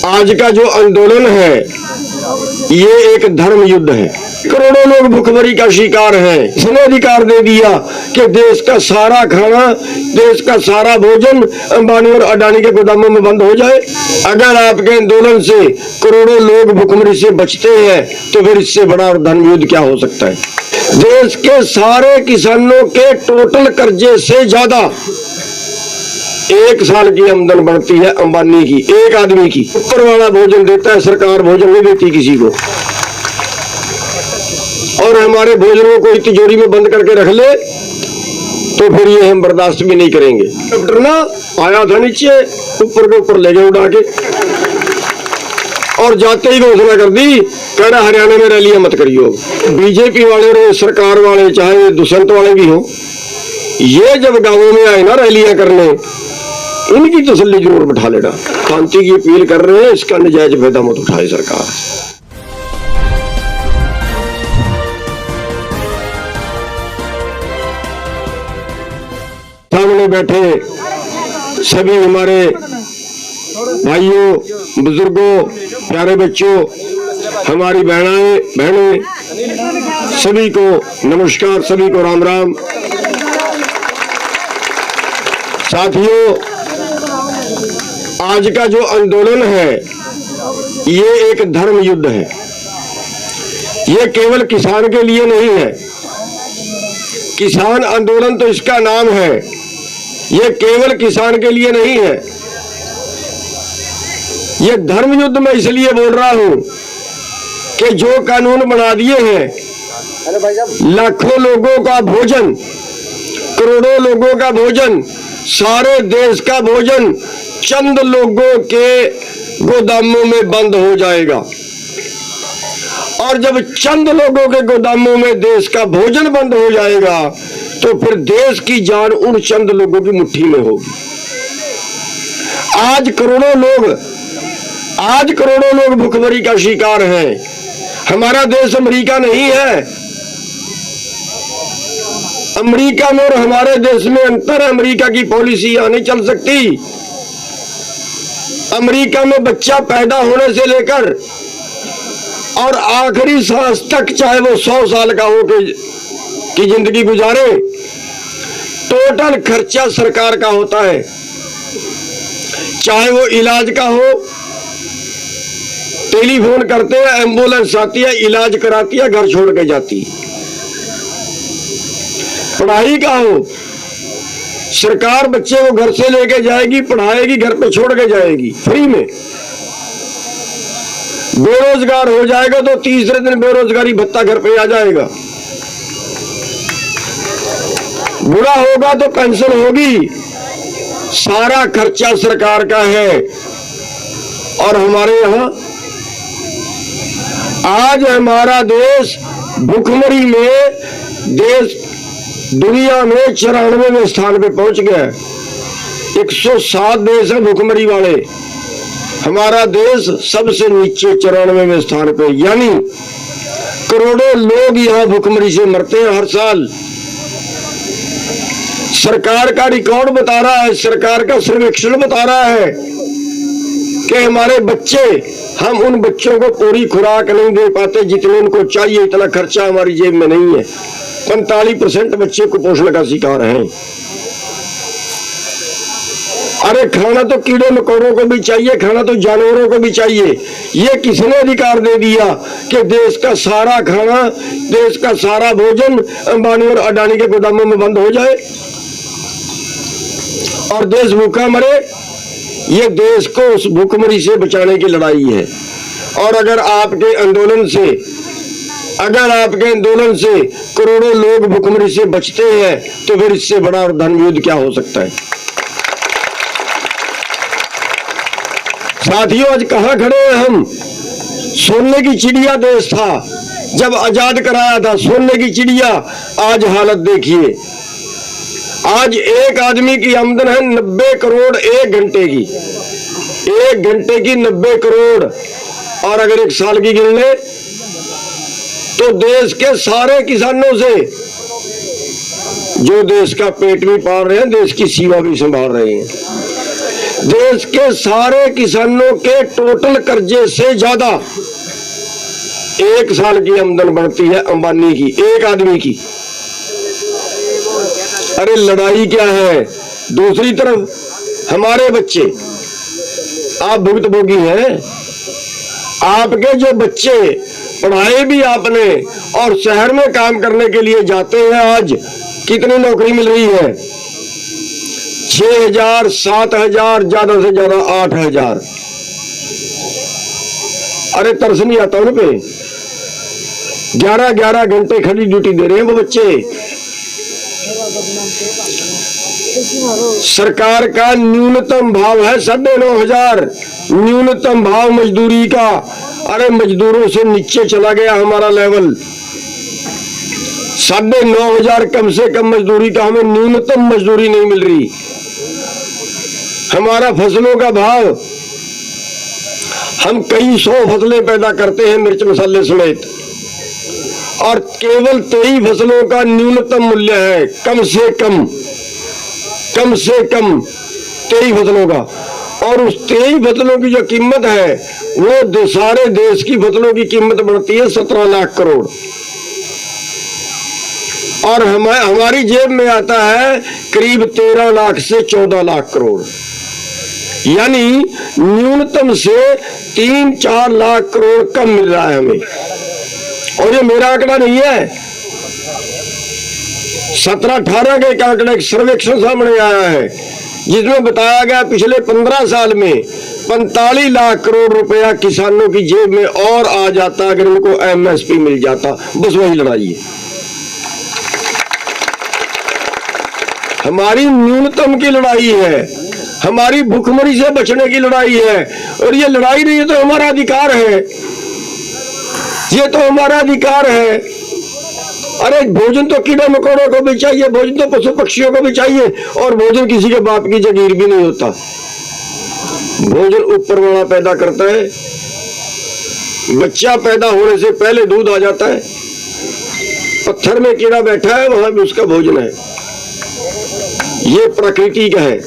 आज का जो आंदोलन है ये एक धर्म युद्ध है। करोड़ों लोग भुखमरी का शिकार हैं। इसने अधिकार दे दिया कि देश का सारा खाना, देश का सारा भोजन अंबानी और अडानी के गोदामों में बंद हो जाए। अगर आपके आंदोलन से करोड़ों लोग भुखमरी से बचते हैं तो फिर इससे बड़ा और धर्म युद्ध क्या हो सकता है। देश के सारे किसानों के टोटल कर्जे से ज्यादा एक साल की आमदन बढ़ती है अंबानी की, एक आदमी की। ऊपर वाला भोजन देता है, सरकार भोजन नहीं देती किसी को। और हमारे भोजनों को तिजोरी में बंद करके रख ले तो फिर ये हम बर्दाश्त भी नहीं करेंगे। डॉक्टर ना आया था नीचे, ऊपर के ऊपर ले गए उड़ा के, और जाते ही घोषणा कर दी, कह रहा हरियाणा में रैलियां मत करियो। बीजेपी वाले रहे, सरकार वाले, चाहे दुष्यंत वाले भी हो, ये जब गांवों में आए ना रैलियां करने, इनकी तसल्ली जरूर बैठा लेना। शांति की अपील कर रहे हैं, इसका नजायज फायदा मत उठाए सरकार। सामने बैठे सभी हमारे भाइयों, बुजुर्गों, प्यारे बच्चों, हमारी बहनें, सभी को नमस्कार, सभी को राम राम। साथियों, आज का जो आंदोलन है ये एक धर्म युद्ध है। ये केवल किसान के लिए नहीं है। किसान आंदोलन तो इसका नाम है, ये केवल किसान के लिए नहीं है। ये धर्म युद्ध मैं इसलिए बोल रहा हूं कि जो कानून बना दिए हैं, लाखों लोगों का भोजन, करोड़ों लोगों का भोजन, सारे देश का भोजन चंद लोगों के गोदामों में बंद हो जाएगा। और जब चंद लोगों के गोदामों में देश का भोजन बंद हो जाएगा तो फिर देश की जान उन चंद लोगों की मुट्ठी में होगी। आज करोड़ों लोग भुखमरी का शिकार हैं। हमारा देश अमेरिका नहीं है। अमेरिका में और हमारे देश में अंतर है। अमेरिका की पॉलिसी यहाँ नहीं चल सकती। अमेरिका में बच्चा पैदा होने से लेकर और आखिरी सांस तक, चाहे वो 100 साल का हो की जिंदगी गुजारे, टोटल खर्चा सरकार का होता है। चाहे वो इलाज का हो, टेलीफोन करते हैं, एम्बुलेंस आती है, इलाज कराती है, घर छोड़ के जाती है। पढ़ाई का हो, सरकार बच्चे को घर से लेके जाएगी, पढ़ाएगी, घर पे छोड़ के जाएगी फ्री में। बेरोजगार हो जाएगा तो तीसरे दिन बेरोजगारी भत्ता घर पे आ जाएगा। बुरा होगा तो पेंशन होगी। सारा खर्चा सरकार का है। और हमारे यहाँ आज हमारा देश भुखमरी में देश दुनिया में 94वें स्थान पे पहुंच गया। 107 देश है भुखमरी वाले, हमारा देश सबसे नीचे 94वें स्थान पे। यानी करोड़ों लोग यहाँ भुखमरी से मरते हैं हर साल। सरकार का रिकॉर्ड बता रहा है, सरकार का सर्वेक्षण बता रहा है कि हमारे बच्चे, हम उन बच्चों को पूरी खुराक नहीं दे पाते जितने उनको चाहिए। इतना खर्चा हमारी जेब में नहीं है। 45% बच्चे कुपोषण का शिकार हैं। अरे खाना तो कीड़े मकोड़ों को भी चाहिए, खाना तो जानवरों को भी चाहिए। ये किसने अधिकार दे दिया कि देश का सारा खाना, देश का सारा भोजन अंबानी और अडानी के गोदामों में बंद हो जाए और देश भूखा मरे। ये देश को उस भूखमरी से बचाने की लड़ाई है। और अगर आपके आंदोलन से करोड़ों लोग भुखमरी से बचते हैं तो फिर इससे बड़ा और धर्म युद्ध क्या हो सकता है। साथियों, आज कहां खड़े हैं हम। सोने की चिड़िया देश था जब आजाद कराया था, सोने की चिड़िया। आज हालत देखिए। आज एक आदमी की आमदन है 90 करोड़ एक घंटे की। 1 घंटे की 90 करोड़। और अगर 1 साल की गिन ले तो देश के सारे किसानों से, जो देश का पेट भी पाल रहे हैं, देश की सेवा भी संभाल रहे हैं, देश के सारे किसानों के टोटल कर्जे से ज्यादा एक साल की आमदन बढ़ती है अंबानी की, एक आदमी की। अरे लड़ाई क्या है? दूसरी तरफ हमारे बच्चे, आप भुक्तभोगी हैं। आपके जो बच्चे पढ़ाए भी आपने और शहर में काम करने के लिए जाते हैं, आज कितनी नौकरी मिल रही है? 6,000, 7,000, ज्यादा से ज्यादा 8,000। अरे तरस नहीं आता उन पे? 11-11 घंटे खड़ी ड्यूटी दे रहे हैं वो बच्चे। सरकार का न्यूनतम भाव है 9,500, न्यूनतम भाव मजदूरी का। अरे मजदूरों से नीचे चला गया हमारा लेवल। 9,500 कम से कम मजदूरी का, हमें न्यूनतम मजदूरी नहीं मिल रही। हमारा फसलों का भाव, हम कई 100 फसलें पैदा करते हैं मिर्च मसाले समेत, और केवल 23 फसलों का न्यूनतम मूल्य है, कम से कम 23 फसलों का। और उस 23 फसलों की जो कीमत है वो सारे देश की फसलों की कीमत बढ़ती है 17 लाख करोड़, और हमारी जेब में आता है करीब 13 लाख से 14 लाख करोड़। यानी न्यूनतम से 3-4 लाख करोड़ कम मिल रहा है हमें। और ये मेरा आंकड़ा नहीं है, 17-18 के एक आंकड़ा, एक सर्वेक्षण सामने आया है जिसमें बताया गया पिछले 15 साल में 45 लाख करोड़ रुपया किसानों की जेब में और आ जाता अगर उनको एमएसपी मिल जाता। बस वही लड़ाई है हमारी, न्यूनतम की लड़ाई है, हमारी भूखमरी से बचने की लड़ाई है। और ये लड़ाई नहीं है तो हमारा अधिकार है, ये तो हमारा अधिकार है। अरे भोजन तो कीड़े मकोड़ों को भी चाहिए, भोजन तो पशु पक्षियों को भी चाहिए, और भोजन किसी के बाप की जागीर भी नहीं होता। भोजन ऊपर वाला पैदा करता है। बच्चा पैदा होने से पहले दूध आ जाता है, पत्थर में कीड़ा बैठा है वहां भी उसका भोजन है। ये प्रकृति का है,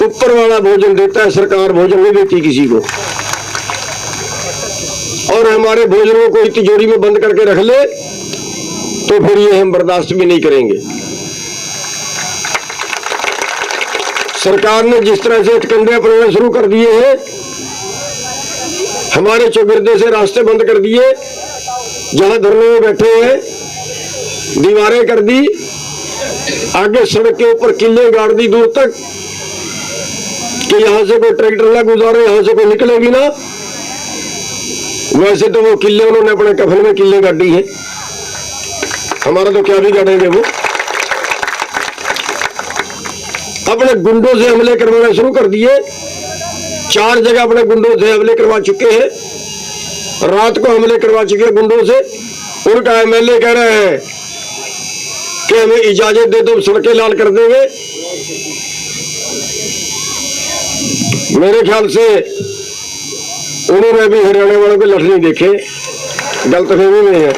ऊपर वाला भोजन देता है, सरकार भोजन नहीं देती किसी को। और हमारे भोजनों को तिजोरी में बंद करके रख ले तो फिर ये हम बर्दाश्त भी नहीं करेंगे। सरकार ने जिस तरह से कंधे अपनाने शुरू कर दिए हैं, हमारे चौगिर्दे से रास्ते बंद कर दिए, जहां धरने में बैठे हैं दीवारें कर दी, आगे सड़क के ऊपर किले गाड़ दी दूर तक कि यहां से कोई ट्रैक्टर ना गुजारे, यहां से कोई निकले भी ना। वैसे तो वो किले उन्होंने अपने कफन में किले गाड़ी है, हमारा तो क्या भी गाड़ेंगे वो। अपने गुंडों से हमले करवाना शुरू कर दिए, 4 जगह अपने गुंडों से हमले करवा चुके हैं, रात को हमले करवा चुके हैं गुंडों से। उनका एमएलए कह रहे हैं कि हमें इजाजत दे दो, सड़कें लाल कर देंगे। मेरे ख्याल से उन्होंने भी हरियाणा वालों के लठ नहीं देखे, गलतफहमी में है,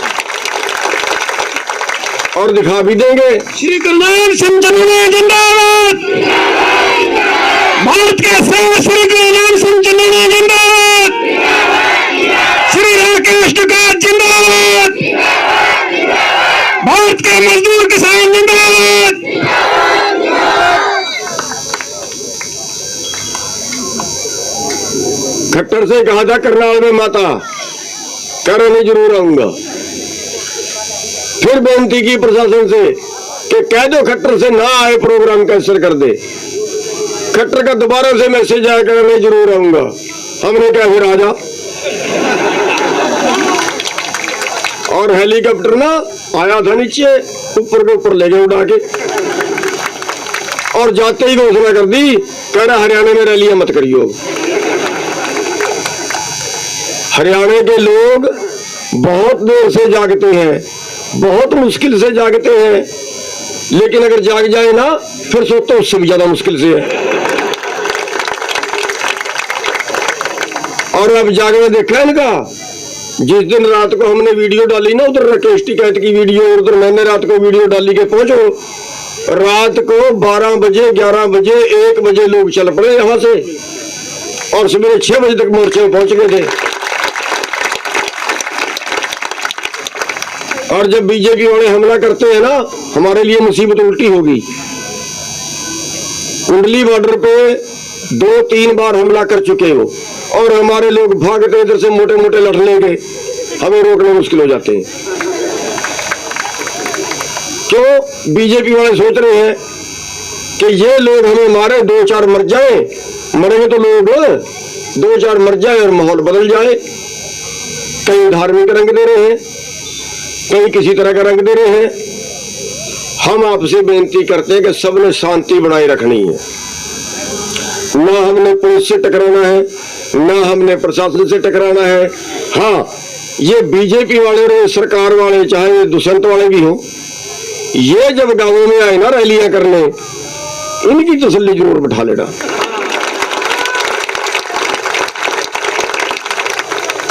और दिखा भी देंगे। श्री गुरुनानक संचलन जिंदाबाद, भारत के श्री गुरुनानक संचलन जिंदाबाद, श्री राकेश टिकैत जिंदाबाद, भारत के मजदूर किसान जिंदाबाद। खट्टर से कहा था करनाल में माता, करने जरूर आऊंगा। फिर बेनती की प्रशासन से कि कह दो खट्टर से ना आए, प्रोग्राम कैंसिल कर दे। खट्टर का दोबारा से मैसेज आया, करने जरूर आऊंगा। हमने कहा फिर आ जा। और हेलीकॉप्टर ना आया था नीचे, ऊपर के ऊपर ले गए उड़ा के, और जाते ही घोषणा कर दी, कह रहा हरियाणा में रैलियां मत करियो। हरियाणा के लोग बहुत देर से जागते हैं, बहुत मुश्किल से जागते हैं, लेकिन अगर जाग जाए ना फिर सोते उससे भी ज्यादा मुश्किल से है। और अब जागने देखा इनका, जिस दिन रात को हमने वीडियो डाली ना, उधर राकेश टिकैत की वीडियो, उधर मैंने रात को वीडियो डाली के पहुंचो रात को 12 बजे 11 बजे 1 बजे लोग चल पड़े यहां से और सवेरे 6 बजे तक मोर्चे में पहुंच गए थे। और जब बीजेपी वाले हमला करते हैं ना, हमारे लिए मुसीबत उल्टी होगी। कुंडली बॉर्डर पे 2-3 बार हमला कर चुके हो और हमारे लोग भागते इधर से मोटे मोटे लड़ लेंगे, हमें रोकने मुश्किल हो जाते हैं। क्यों? बीजेपी वाले सोच रहे हैं कि ये लोग हमें मारे, 2-4 मर जाए, मरेंगे तो लोग 2-4 मर जाए और माहौल बदल जाए। कहीं धार्मिक रंग दे रहे हैं, कहीं किसी तरह का रंग दे रहे हैं। हम आपसे बेनती करते हैं कि सबने शांति बनाए रखनी है। ना हमने पुलिस से टकराना है, ना हमने प्रशासन से टकराना है। हाँ, ये बीजेपी वाले और सरकार वाले, चाहे ये दुष्यंत वाले भी हो, ये जब गांवों में आए ना रैलियां करने, इनकी तसल्ली जरूर बैठा लेना।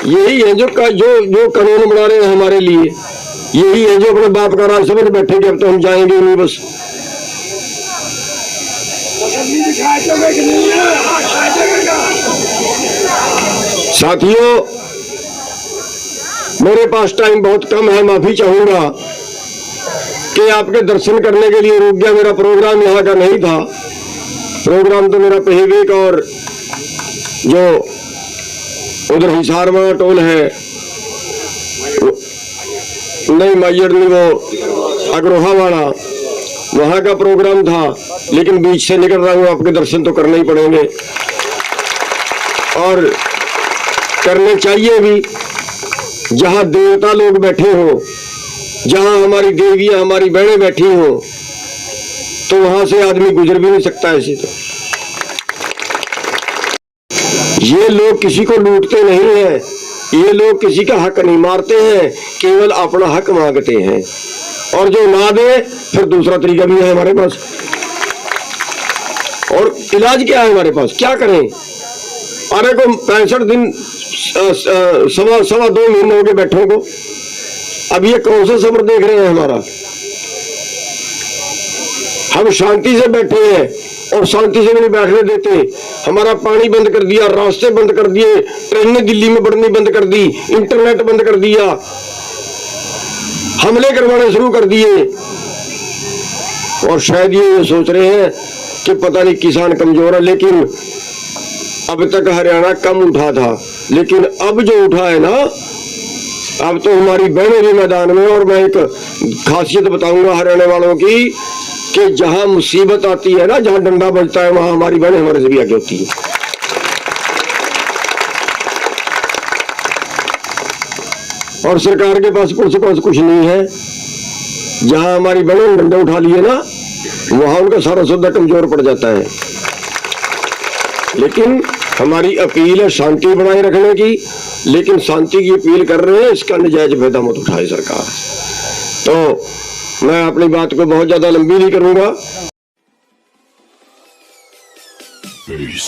यही है जो कानून बना रहे हैं हमारे लिए, यही है जो अपने बाप का राज समझ बैठे कि अब तो हम जाएंगे नहीं बस। साथियों, मेरे पास टाइम बहुत कम है, माफी चाहूंगा कि आपके दर्शन करने के लिए रुक गया। मेरा प्रोग्राम यहाँ का नहीं था, प्रोग्राम तो मेरा पहले का और जो उधर हिसार वाला टोल है, नहीं माइयर नहीं, वो अग्रोहा वाला, वहां का प्रोग्राम था। लेकिन बीच से निकल रहा हूं, आपके दर्शन तो करने ही पड़ेंगे और करने चाहिए भी। जहां देवता लोग बैठे हो, जहां हमारी देवियां हमारी बहनें बैठी हो, तो वहां से आदमी गुजर भी नहीं सकता ऐसे। तो ये लोग किसी को लूटते नहीं है, ये लोग किसी का हक नहीं मारते हैं, केवल अपना हक मांगते हैं। और जो ना दे फिर दूसरा तरीका भी है हमारे पास। और इलाज क्या है हमारे पास, क्या करें? अरे को 65 दिन सवा 2 महीने हो गए बैठों को, अब ये कौन सा सब्र देख रहे हैं हमारा? हम शांति से बैठे हैं और शांति से भी नहीं बैठने देते। हमारा पानी बंद कर दिया, रास्ते बंद कर दिए, ट्रेनें दिल्ली में बढ़नी बंद कर दी, इंटरनेट बंद कर दिया, हमले करवाने शुरू कर दिए। और शायद ये सोच रहे हैं कि पता नहीं किसान कमजोर है, लेकिन अब तक हरियाणा कम उठा था, लेकिन अब जो उठा है ना, अब तो हमारी बहनें भी मैदान में। और मैं एक खासियत बताऊंगा हरियाणा वालों की कि जहां मुसीबत आती है ना, जहां डंडा बजता है, वहां हमारी बहनें हमारे से भी आगे होती है। और सरकार के पास पुलिस के पास कुछ नहीं है। जहां हमारी बहनें डंडे उठा लिए ना, वहां उनका सारा सौदा कमजोर पड़ जाता है। लेकिन हमारी अपील है शांति बनाए रखने की, लेकिन शांति की अपील कर रहे हैं, इसका नजायज फायदा मत उठाए सरकार। तो मैं अपनी बात को बहुत ज्यादा लंबी नहीं करूंगा। Peace.